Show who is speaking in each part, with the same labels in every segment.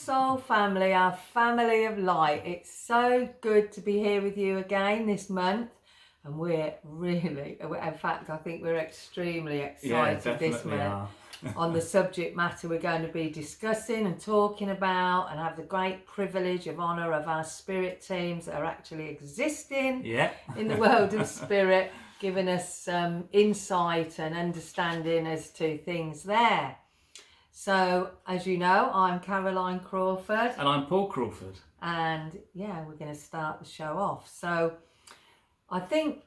Speaker 1: soul family, our family of light. It's so good to be here with you again this month. And we're really, in fact, I think we're extremely excited this month on the subject matter we're going to be discussing and talking about, and have the great privilege of honour of our spirit teams that are actually existing in the world of spirit, giving us insight and understanding as to things there. So, as you know, I'm Caroline Crawford.
Speaker 2: And I'm Paul Crawford.
Speaker 1: And yeah, we're going to start the show off. So, I think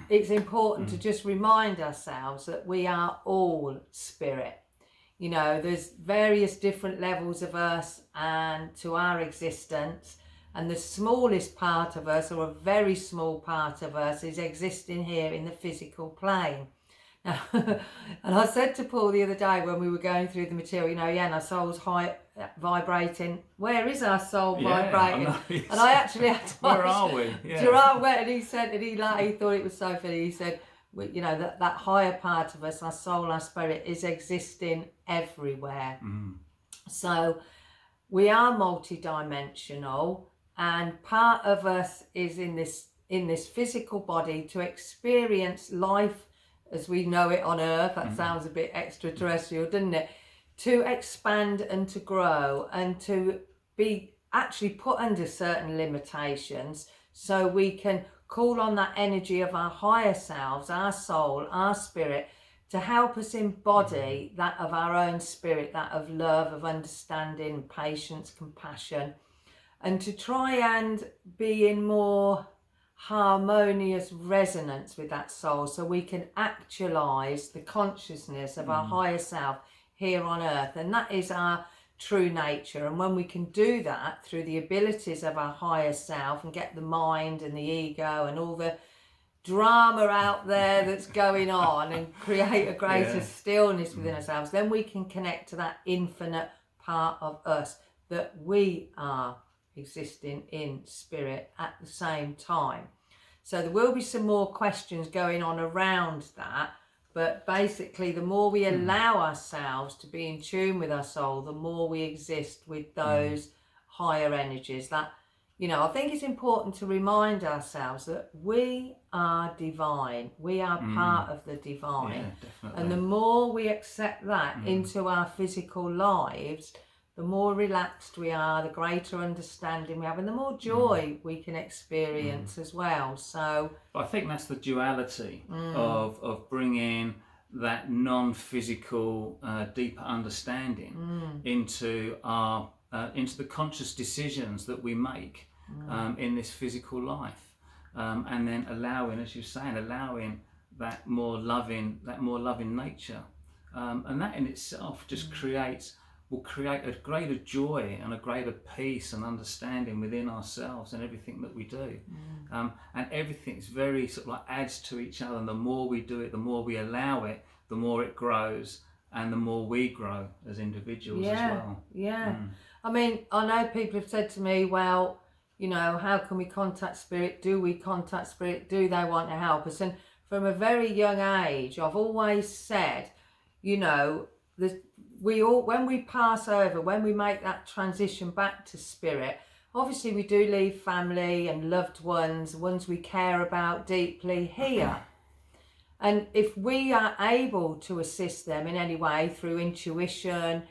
Speaker 1: it's important to just remind ourselves that we are all spirit. You know, there's various different levels of us and to our existence. And the smallest part of us, or a very small part of us, is existing here in the physical plane. And I said to Paul the other day when we were going through the material, and our soul's high vibrating. Where is our soul vibrating? And I actually had to ask,
Speaker 2: where are we?
Speaker 1: Gerard went, and he said, and he thought it was so funny. He said, that higher part of us, our soul, our spirit, is existing everywhere. So we are multidimensional, and part of us is in this physical body to experience life as we know it on Earth. That sounds a bit extraterrestrial, doesn't it? To expand and to grow and to be actually put under certain limitations so we can call on that energy of our higher selves, our soul, our spirit, to help us embody that of our own spirit, that of love, of understanding, patience, compassion, and to try and be in more harmonious resonance with that soul so we can actualize the consciousness of our higher self here on Earth. And that is our true nature. And when we can do that through the abilities of our higher self and get the mind and the ego and all the drama out there that's going on and create a greater stillness within ourselves, then we can connect to that infinite part of us that we are existing in spirit at the same time. So there will be some more questions going on around that, but basically the more we allow ourselves to be in tune with our soul, the more we exist with those higher energies. That, I think it's important to remind ourselves that we are divine. We are part of the divine. And the more we accept that into our physical lives, the more relaxed we are, the greater understanding we have, and the more joy we can experience as well. So
Speaker 2: I think that's the duality of bringing that non-physical, deeper understanding into the conscious decisions that we make in this physical life, and then allowing, as you're saying, that more loving nature, and that in itself just will create a greater joy and a greater peace and understanding within ourselves and everything that we do. And everything's very sort of like adds to each other, and the more we do it, the more we allow it, the more it grows, and the more we grow as individuals as well.
Speaker 1: I mean, I know people have said to me, well, how can we contact spirit? Do we contact spirit? Do they want to help us? And from a very young age, I've always said, when we pass over, when we make that transition back to spirit, obviously we do leave family and loved ones we care about deeply here. And if we are able to assist them in any way through intuition,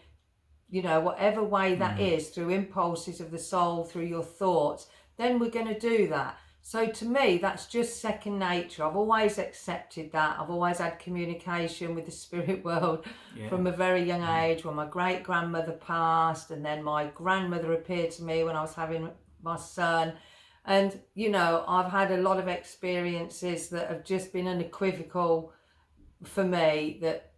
Speaker 1: whatever way that is, through impulses of the soul, through your thoughts, then we're going to do that. So to me, that's just second nature. I've always accepted that. I've always had communication with the spirit world from a very young age. When my great-grandmother passed, and then my grandmother appeared to me when I was having my son. And, I've had a lot of experiences that have just been unequivocal for me that,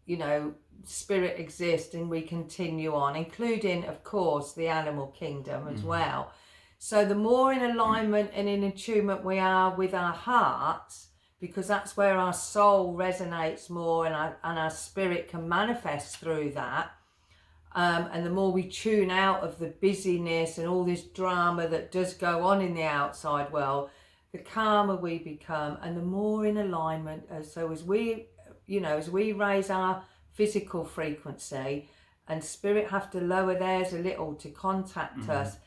Speaker 1: spirit exists and we continue on, including, of course, the animal kingdom as well. So the more in alignment and in attunement we are with our hearts, because that's where our soul resonates more and our spirit can manifest through that, and the more we tune out of the busyness and all this drama that does go on in the outside world, the calmer we become and the more in alignment. So as we raise our physical frequency, and spirit have to lower theirs a little to contact us,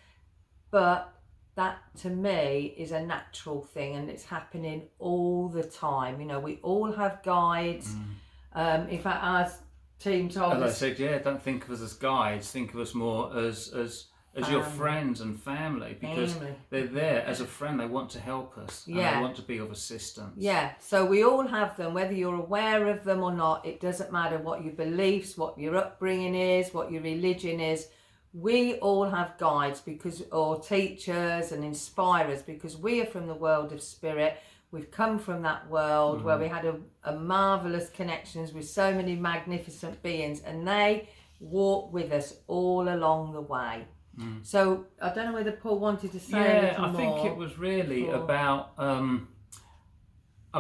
Speaker 1: but that to me is a natural thing, and it's happening all the time. You know, we all have guides. In fact, our team told us,
Speaker 2: as I said, yeah, don't think of us as guides, think of us more as your friends and family, because they're there as a friend. They want to help us, and they want to be of assistance. Yeah,
Speaker 1: so we all have them, whether you're aware of them or not. It doesn't matter what your beliefs, what your upbringing is, what your religion is. We all have guides or teachers and inspirers, because we are from the world of spirit. We've come from that world where we had a marvellous connections with so many magnificent beings, and they walk with us all along the way. So I don't know whether Paul wanted to say a little more.
Speaker 2: I think it was really about, I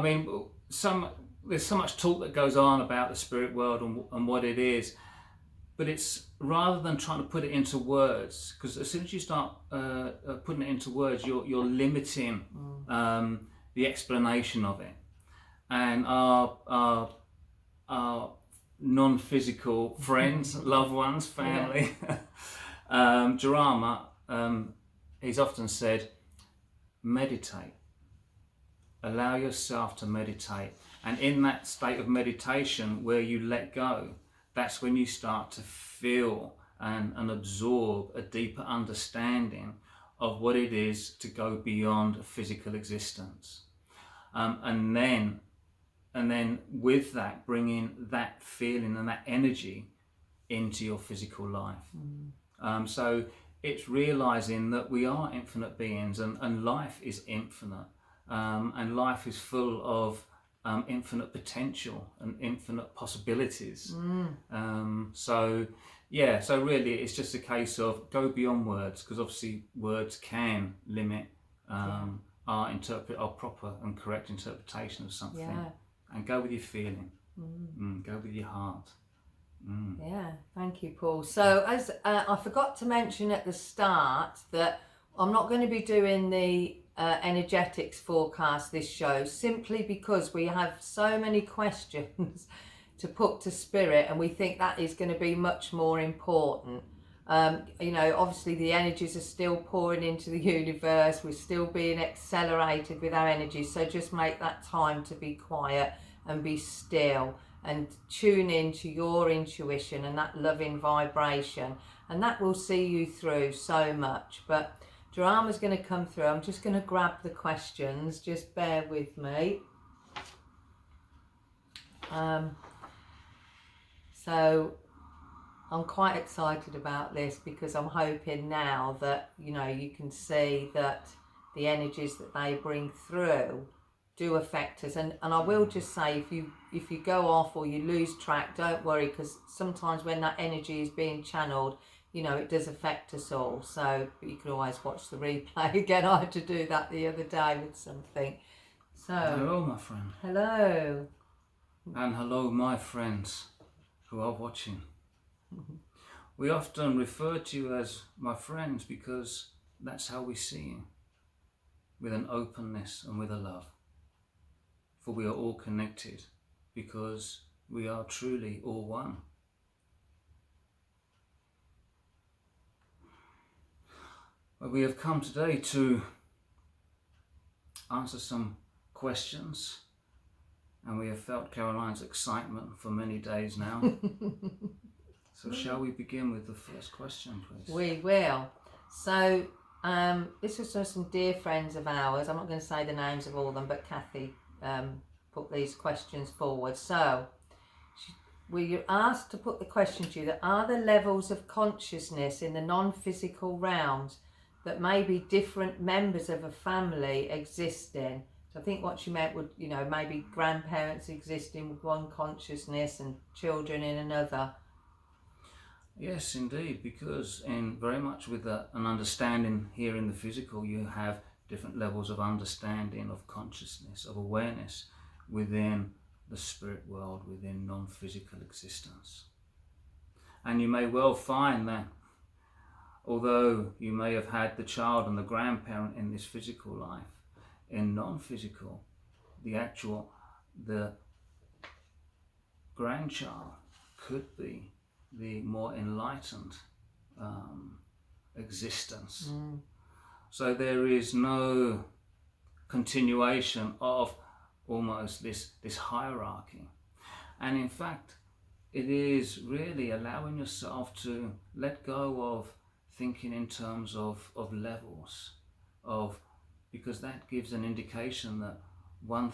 Speaker 2: mean, there's so much talk that goes on about the spirit world and what it is, but it's rather than trying to put it into words, because as soon as you start putting it into words, you're limiting the explanation of it. And our non-physical friends, loved ones, family, Jarama, he's often said, meditate. Allow yourself to meditate. And in that state of meditation where you let go, that's when you start to feel and absorb a deeper understanding of what it is to go beyond a physical existence. And then with that, bringing that feeling and that energy into your physical life. So it's realizing that we are infinite beings, and life is infinite, and life is full of infinite potential and infinite possibilities. So really it's just a case of go beyond words, because obviously words can limit our proper and correct interpretation of something, and go with your feeling, go with your heart.
Speaker 1: Yeah, thank you, Paul. So as I forgot to mention at the start, that I'm not going to be doing the energetics forecast this show, simply because we have so many questions to put to spirit, and we think that is going to be much more important. You know, obviously the energies are still pouring into the universe, we're still being accelerated with our energies, so just make that time to be quiet and be still and tune into your intuition and that loving vibration, and that will see you through so much. But Drama's going to come through. I'm just going to grab the questions, just bear with me. So I'm quite excited about this, because I'm hoping now that, you know, you can see that the energies that they bring through do affect us. And I will just say, if you go off or you lose track, don't worry, because sometimes when that energy is being channeled, you know, it does affect us all. So you can always watch the replay again. I had to do that the other day with something. So
Speaker 2: hello, my friend.
Speaker 1: Hello.
Speaker 2: And hello, my friends who are watching. We often refer to you as my friends because that's how we see you, with an openness and with a love. For we are all connected, because we are truly all one. But we have come today to answer some questions, and we have felt Caroline's excitement for many days now. So shall we begin with the first question, please?
Speaker 1: We will. So this was just some dear friends of ours. I'm not going to say the names of all of them, but Kathy put these questions forward. So we were asked to put the question to you, that are there levels of consciousness in the non-physical realms that maybe different members of a family exist in? So I think what she meant would, you know, maybe grandparents existing with one consciousness and children in another.
Speaker 2: Yes, indeed, because in very much with an understanding here in the physical, you have different levels of understanding, of consciousness, of awareness within the spirit world, within non-physical existence. And you may well find that although you may have had the child and the grandparent in this physical life, in non-physical, the grandchild could be the more enlightened existence. So there is no continuation of almost this hierarchy. And in fact, it is really allowing yourself to let go of thinking in terms of levels, because that gives an indication that one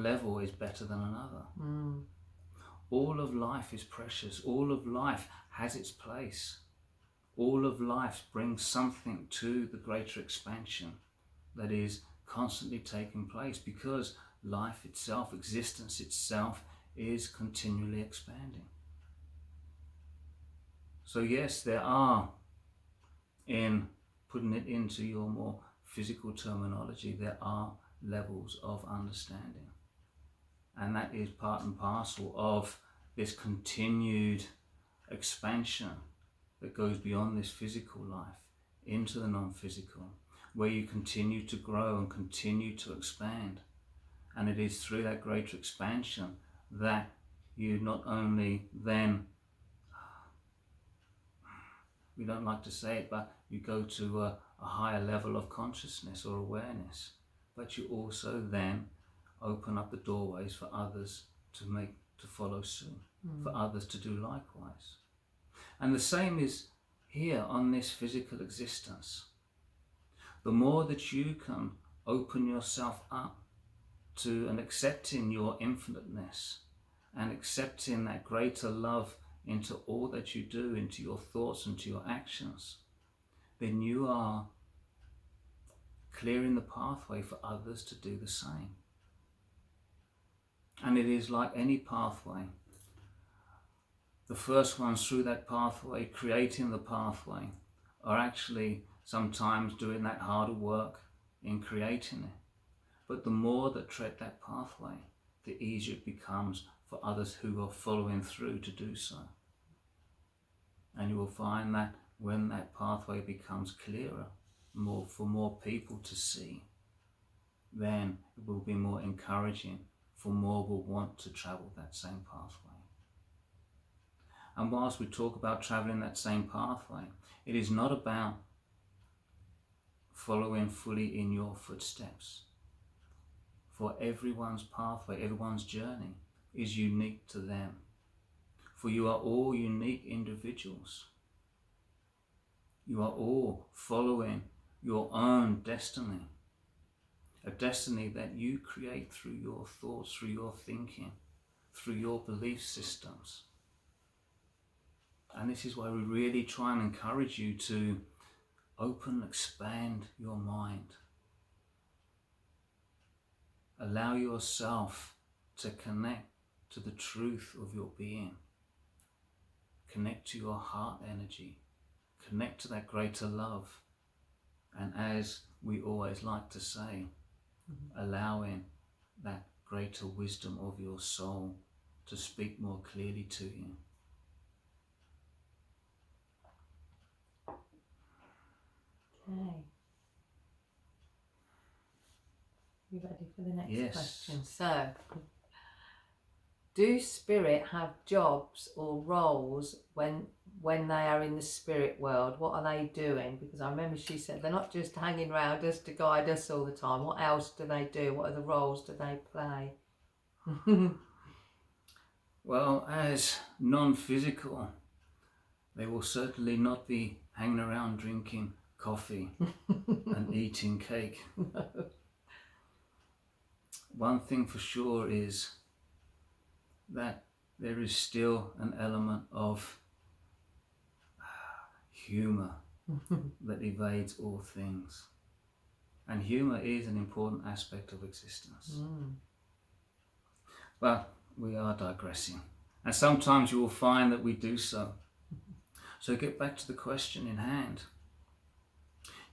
Speaker 2: level is better than another. All of life is precious. All of life has its place. All of life brings something to the greater expansion that is constantly taking place, because life itself, existence itself, is continually expanding. So yes, there are, in putting it into your more physical terminology, there are levels of understanding. And that is part and parcel of this continued expansion that goes beyond this physical life into the non-physical, where you continue to grow and continue to expand. And it is through that greater expansion that you not only then, we don't like to say it, but you go to a higher level of consciousness or awareness, but you also then open up the doorways for others to follow suit, for others to do likewise. And the same is here on this physical existence. The more that you can open yourself up to and accepting your infiniteness and accepting that greater love into all that you do, into your thoughts, into your actions, then you are clearing the pathway for others to do the same. And it is like any pathway. The first ones through that pathway, creating the pathway, are actually sometimes doing that harder work in creating it. But the more that tread that pathway, the easier it becomes for others who are following through to do so. And you will find that when that pathway becomes clearer, for more people to see, then it will be more encouraging, for more will want to travel that same pathway. And whilst we talk about traveling that same pathway, it is not about following fully in your footsteps. For everyone's pathway, everyone's journey is unique to them. For you are all unique individuals. You are all following your own destiny. A destiny that you create through your thoughts, through your thinking, through your belief systems. And this is why we really try and encourage you to open, expand your mind. Allow yourself to connect to the truth of your being. Connect to your heart energy. Connect to that greater love. And as we always like to say, allowing that greater wisdom of your soul to speak more clearly to you.
Speaker 1: Okay. You ready for the next question? So, do spirit have jobs or roles when they are in the spirit world? What are they doing? Because I remember she said they're not just hanging around us to guide us all the time. What else do they do? What other roles do they play?
Speaker 2: Well, as non-physical, they will certainly not be hanging around drinking coffee and eating cake.
Speaker 1: No.
Speaker 2: One thing for sure is that there is still an element of humour that evades all things. And humour is an important aspect of existence. But we are digressing. And sometimes you will find that we do so. So get back to the question in hand.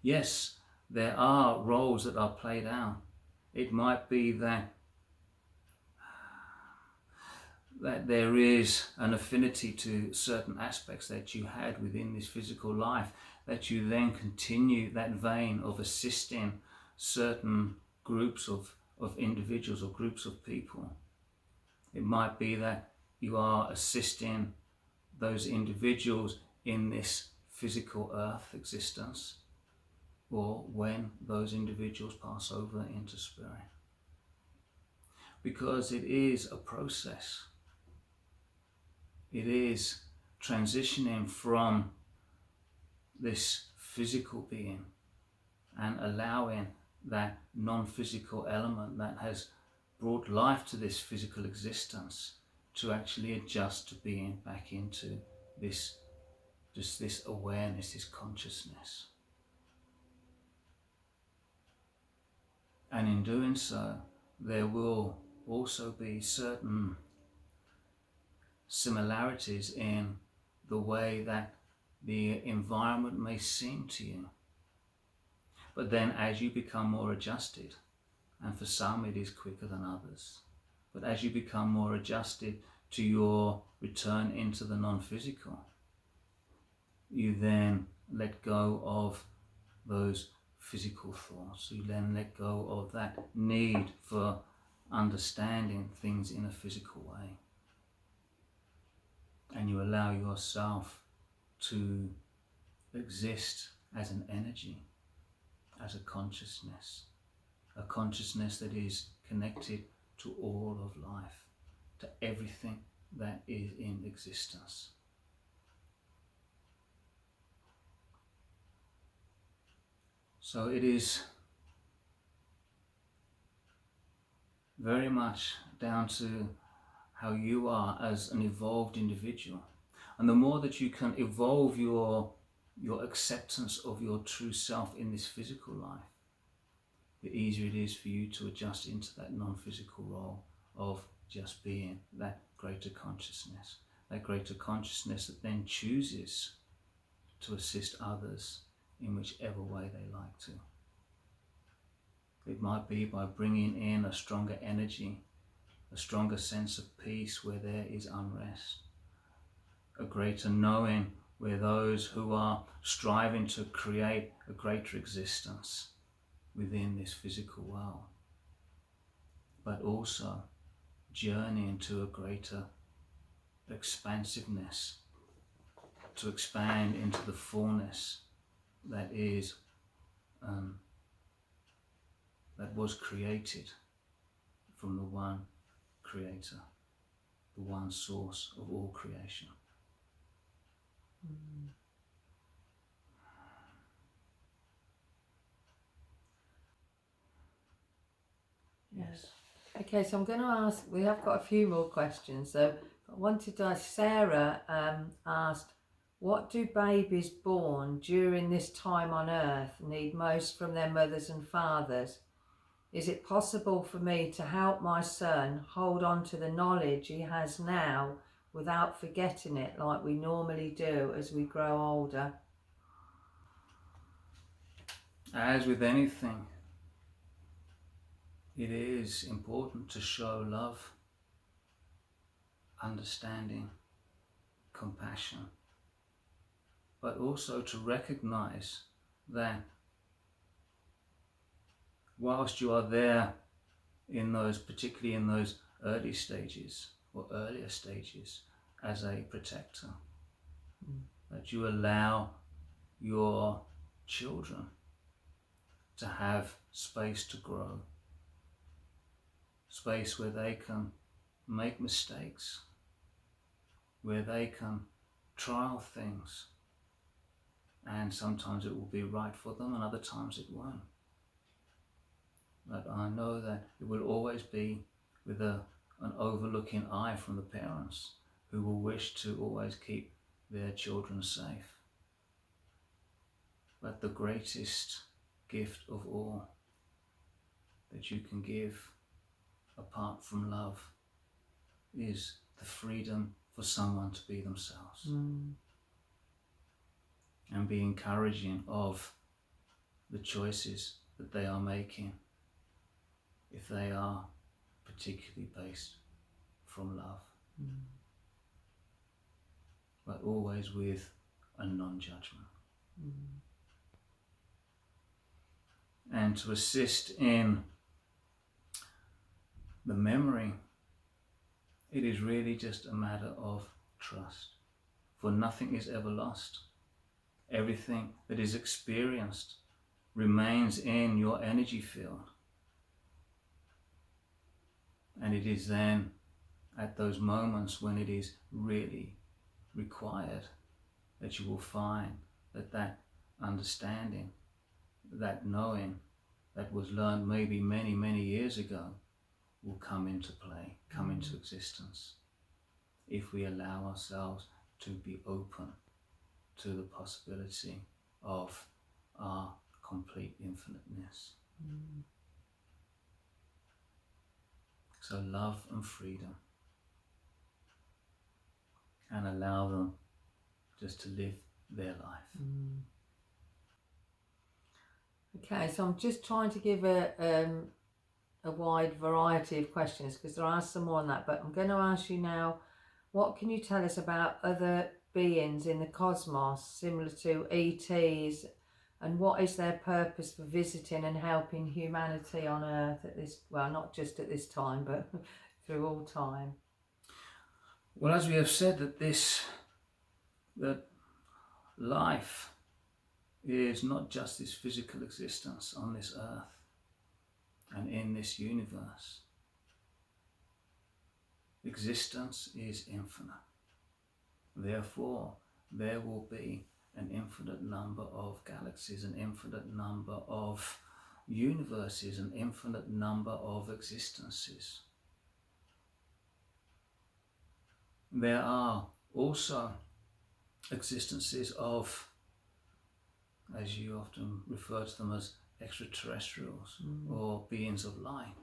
Speaker 2: Yes, there are roles that are played out. It might be that there is an affinity to certain aspects that you had within this physical life, that you then continue that vein of assisting certain groups of individuals or groups of people. It might be that you are assisting those individuals in this physical earth existence, or when those individuals pass over into spirit. Because it is a process. It is transitioning from this physical being and allowing that non-physical element that has brought life to this physical existence to actually adjust to being back into this, just this awareness, this consciousness. And in doing so, there will also be certain similarities in the way that the environment may seem to you. But then as you become more adjusted, and for some it is quicker than others, but as you become more adjusted to your return into the non-physical, you then let go of those physical thoughts. You then let go of that need for understanding things in a physical way. And you allow yourself to exist as an energy, as a consciousness that is connected to all of life, to everything that is in existence. So it is very much down to how you are as an evolved individual. And the more that you can evolve your acceptance of your true self in this physical life, the easier it is for you to adjust into that non-physical role of just being that greater consciousness that then chooses to assist others in whichever way they like to. It might be by bringing in a stronger energy, a stronger sense of peace where there is unrest, a greater knowing where those who are striving to create a greater existence within this physical world, but also journeying to a greater expansiveness, to expand into the fullness that is that was created from the one creator, the one source of all creation.
Speaker 1: Mm.
Speaker 2: Yes.
Speaker 1: Okay, so I'm going to ask, we have got a few more questions. So I wanted to ask, Sarah asked, what do babies born during this time on earth need most from their mothers and fathers? Is it possible for me to help my son hold on to the knowledge he has now without forgetting it like we normally do as we grow older?
Speaker 2: As with anything, it is important to show love, understanding, compassion, but also to recognize that whilst you are there in those, particularly in those early stages or earlier stages as a protector, that you allow your children to have space to grow, space where they can make mistakes, where they can trial things, and sometimes it will be right for them and other times it won't. But I know that it will always be with an overlooking eye from the parents who will wish to always keep their children safe. But the greatest gift of all that you can give apart from love is the freedom for someone to be themselves. And be encouraging of the choices that they are making if they are particularly based from love. But always with a non-judgment. And to assist in the memory, it is really just a matter of trust. for nothing is ever lost. Everything that is experienced remains in your energy field. And it is then at those moments when it is really required that you will find that that understanding, that knowing that was learned maybe many, many years ago will come into play, come into existence, if we allow ourselves to be open to the possibility of our complete infiniteness. So love and freedom, and allow them just to live their life.
Speaker 1: Okay, so I'm just trying to give a wide variety of questions, because there are some more on that, but I'm going to ask you now, what can you tell us about other beings in the cosmos similar to ETs, and what is their purpose for visiting and helping humanity on Earth at this, well, not just at this time, but through all time?
Speaker 2: Well, as we have said, that life is not just this physical existence on this earth and in this universe. Existence is infinite. Therefore, there will be an infinite number of galaxies, an infinite number of universes, an infinite number of existences. There are also existences of, as you often refer to them as, extraterrestrials or beings of light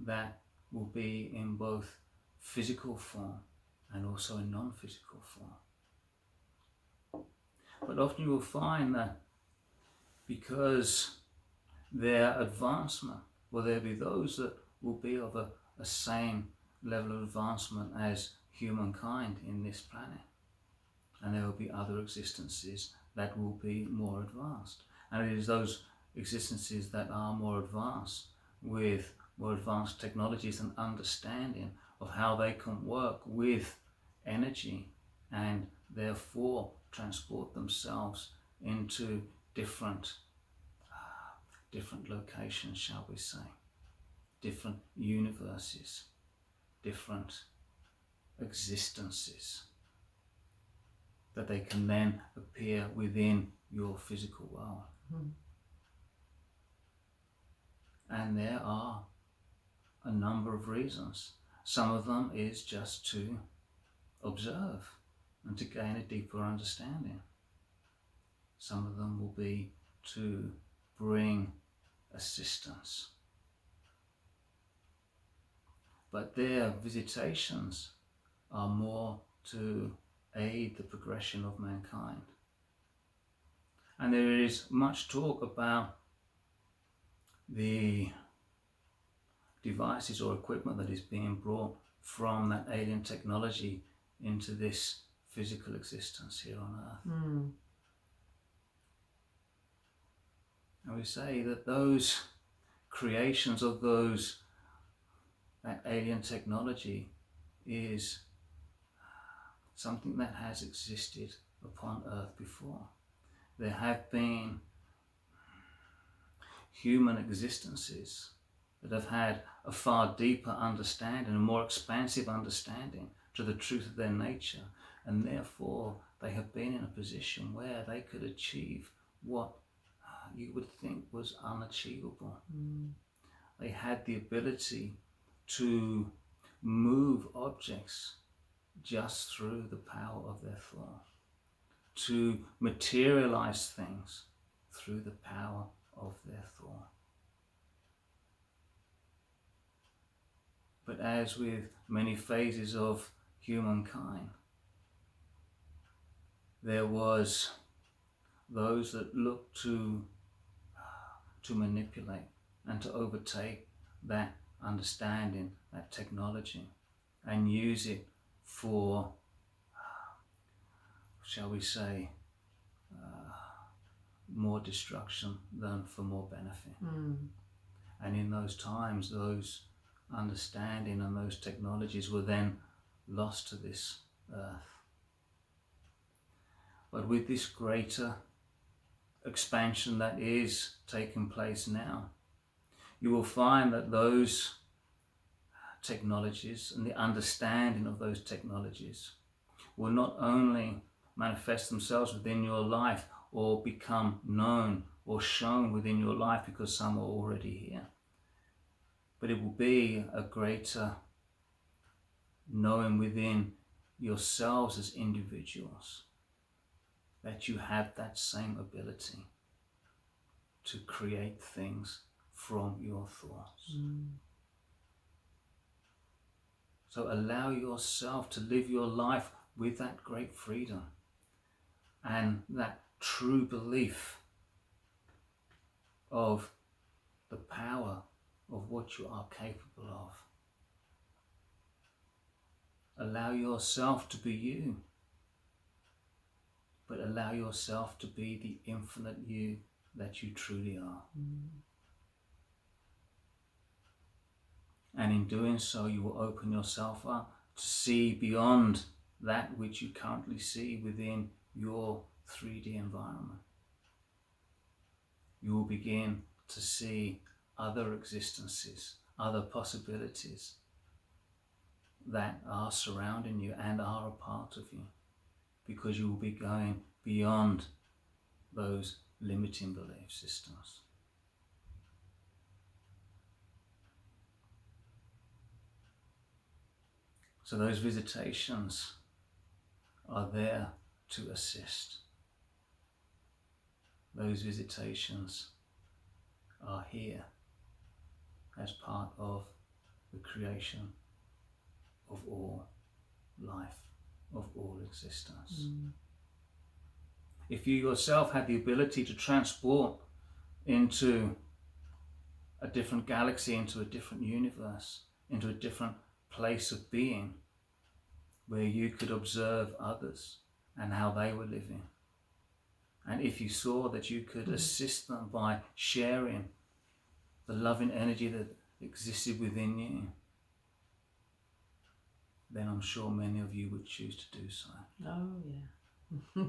Speaker 2: that will be in both physical form and also in non-physical form. But often you will find that because their advancement, will there be those that will be of a same level of advancement as humankind in this planet, and there will be other existences that will be more advanced. And it is those existences that are more advanced, with more advanced technologies and understanding of how they can work with energy and therefore transport themselves into different locations, shall we say, different universes, different existences, that they can then appear within your physical world. And there are a number of reasons. Some of them is just to observe and to gain a deeper understanding. Some of them will be to bring assistance. But their visitations are more to aid the progression of mankind. And there is much talk about the devices or equipment that is being brought from that alien technology into this physical existence here on Earth. And we say that those creations of that alien technology is something that has existed upon Earth before. There have been human existences that have had a far deeper understanding, a more expansive understanding to the truth of their nature, and therefore they have been in a position where they could achieve what you would think was unachievable. They had the ability to move objects just through the power of their thought, to materialize things through the power of their thought. But as with many phases of humankind, there was those that looked to manipulate and to overtake that understanding, that technology, and use it for, shall we say, more destruction than for more benefit. And in those times, those understanding and those technologies were then lost to this earth, But with this greater expansion that is taking place now, you will find that those technologies and the understanding of those technologies will not only manifest themselves within your life or become known or shown within your life because some are already here, but it will be a greater knowing within yourselves as individuals that you have that same ability to create things from your thoughts. So allow yourself to live your life with that great freedom and that true belief of the power of what you are capable of. Allow yourself to be you, but allow yourself to be the infinite you that you truly are. And in doing so, you will open yourself up to see beyond that which you currently see within your 3D environment. You will begin to see other existences, other possibilities that are surrounding you and are a part of you, because you will be going beyond those limiting belief systems. So those visitations are there to assist. Those visitations are here as part of the creation of all life, of all existence. If you yourself had the ability to transport into a different galaxy, into a different universe, into a different place of being, where you could observe others and how they were living, and if you saw that you could assist them by sharing the loving energy that existed within you, then I'm sure many of you would choose to do so.
Speaker 1: Oh, yeah.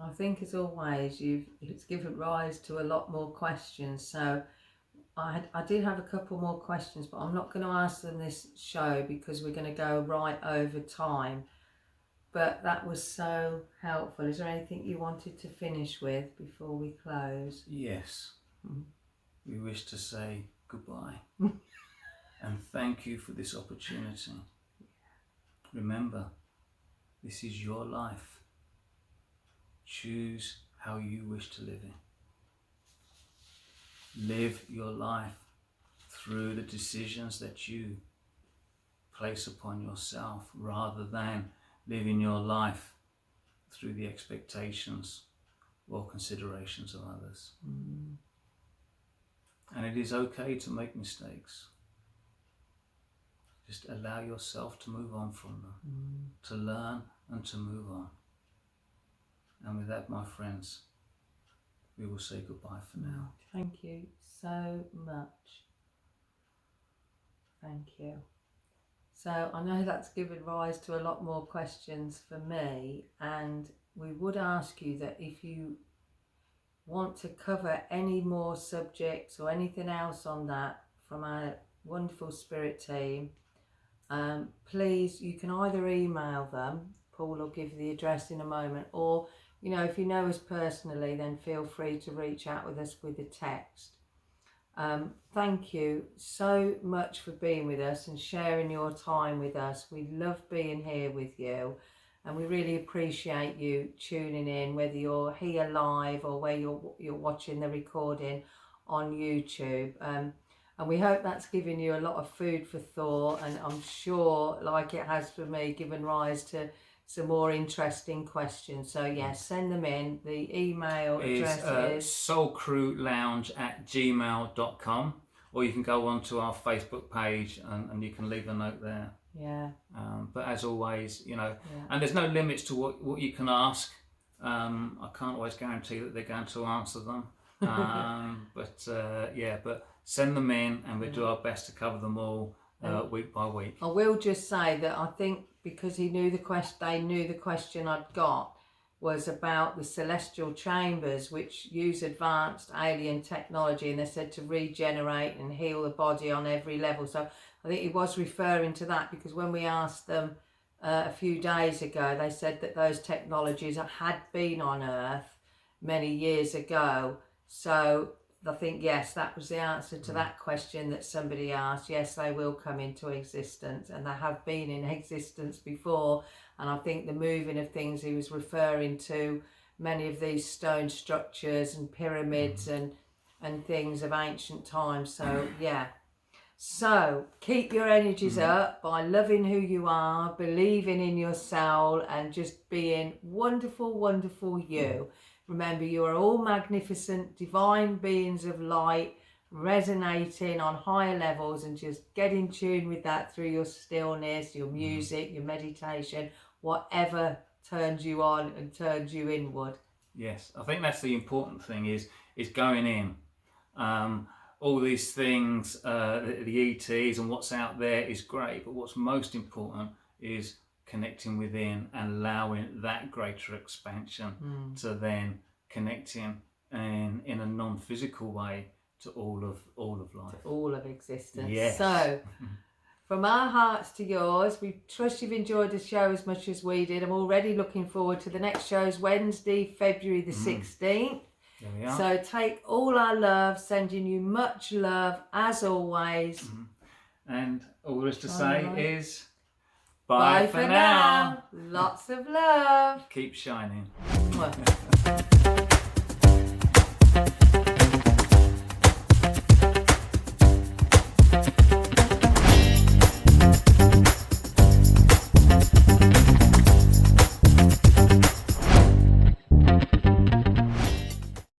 Speaker 1: I think, as always, it's given rise to a lot more questions. So I did have a couple more questions, but I'm not going to ask them this show because we're going to go right over time. But that was so helpful. Is there anything you wanted to finish with before we close?
Speaker 2: Yes. We wish to say goodbye and thank you for this opportunity. Remember, this is your life. Choose how you wish to live it. Live your life through the decisions that you place upon yourself, rather than living your life through the expectations or considerations of others. And it is okay to make mistakes. Just allow yourself to move on from them, to learn and to move on. And with that, my friends, we will say goodbye for now.
Speaker 1: Thank you so much. Thank you. So I know that's given rise to a lot more questions for me, and we would ask you that if you want to cover any more subjects or anything else on that from our wonderful spirit team, please, you can either email them, Paul will give the address in a moment, or if you know us personally, then feel free to reach out with us with a text. Thank you so much for being with us and sharing your time with us. We love being here with you, and we really appreciate you tuning in, whether you're here live or where you're watching the recording on YouTube. And we hope that's given you a lot of food for thought, and I'm sure, like it has for me, given rise to some more interesting questions. So yes, send them in. The email address is
Speaker 2: soulcrewlounge@gmail.com, or you can go onto our Facebook page and you can leave a note there.
Speaker 1: Yeah.
Speaker 2: But as always, and there's no limits to what you can ask. I can't always guarantee that they're going to answer them. But send them in, and we'll do our best to cover them all week by week.
Speaker 1: I will just say that I think because he knew they knew the question I'd got was about the celestial chambers, which use advanced alien technology, and they said to regenerate and heal the body on every level. So I think he was referring to that, because when we asked them a few days ago, they said that those technologies had been on Earth many years ago. So I think, yes, that was the answer to that question that somebody asked. Yes, they will come into existence, and they have been in existence before. And I think the moving of things, he was referring to many of these stone structures and pyramids and things of ancient times. So, yeah. So keep your energies up by loving who you are, believing in your soul, and just being wonderful, wonderful you. Remember, you are all magnificent, divine beings of light, resonating on higher levels, and just get in tune with that through your stillness, your music, your meditation, whatever turns you on and turns you inward.
Speaker 2: Yes, I think that's the important thing, is going in. All these things, the ETs and what's out there is great, but what's most important is connecting within and allowing that greater expansion to then connecting in a non-physical way to all of life,
Speaker 1: to all of existence.
Speaker 2: Yes.
Speaker 1: So from our hearts to yours, we trust you've enjoyed the show as much as we did. I'm already looking forward to the next show's Wednesday, February the 16th.
Speaker 2: There we are.
Speaker 1: So take all our love, sending you much love as always.
Speaker 2: And all there is to say is
Speaker 1: bye for now. Lots of love.
Speaker 2: Keep shining.
Speaker 1: Mwah.